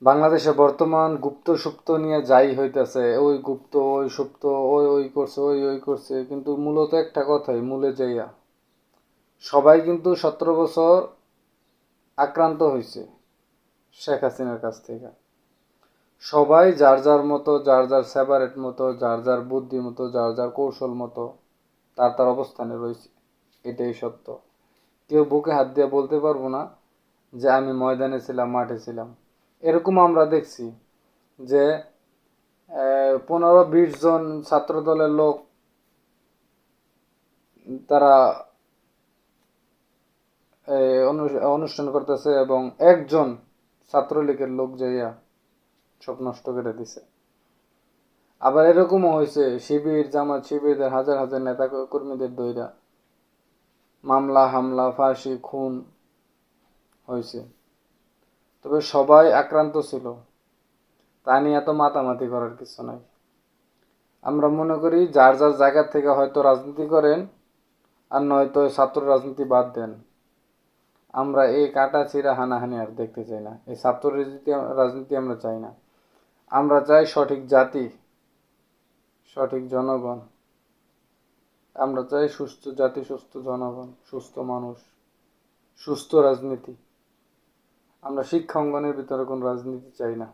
বাংলাদেশে বর্তমান গুপ্ত সুপ্ত নিয়ে যাই হইতেছে, ওই গুপ্ত ওই সুপ্ত, ওই ওই করছে ওই ওই করছে, কিন্তু মূলত একটা কথাই মূলে যাইয়া সবাই কিন্তু 17 বছর আক্রান্ত হয়েছে শেখ হাসিনার কাছ থেকে। সবাই যার যার মতো, যার যার সেপারেট মতো, যার যার বুদ্ধি মতো, যার যার কৌশল মতো তার তার অবস্থানে রয়েছে। এটাই সত্য। কেউ বুকে হাত দিয়ে বলতে পারবো না যে আমি ময়দানে ছিলাম, মাঠে ছিলাম। এরকম আমরা দেখছি যে 15-20 জন ছাত্র দলের লোক তারা অনুষ্ঠান করতেছে এবং একজন ছাত্রলীগের লোক যাইয়া সব নষ্ট করে দিছে। আবার এরকমও হয়েছে শিবির জামাত শিবিরদের হাজার হাজার নেতা কর্মীদের দইরা মামলা হামলা ফাঁসি খুন হয়েছে। তবে সবাই আক্রান্ত ছিল, তা নিয়ে এত মাতামাতি করার কিছু নাই। আমরা মনে করি যার যার জায়গা থেকে হয়তো রাজনীতি করেন, আর নয়তো ছাত্র রাজনীতি বাদ দেন। আমরা এই কাটা ছিঁড়া হানাহানি আর দেখতে চাই না। এই ছাত্র রাজনীতি রাজনীতি আমরা চাই না। আমরা চাই সঠিক জাতি, সঠিক জনগণ। আমরা চাই সুস্থ জাতি, সুস্থ জনগণ, সুস্থ মানুষ, সুস্থ রাজনীতি। আমরা শিক্ষা অঙ্গনের ভিতরে কোন রাজনীতি চাই না।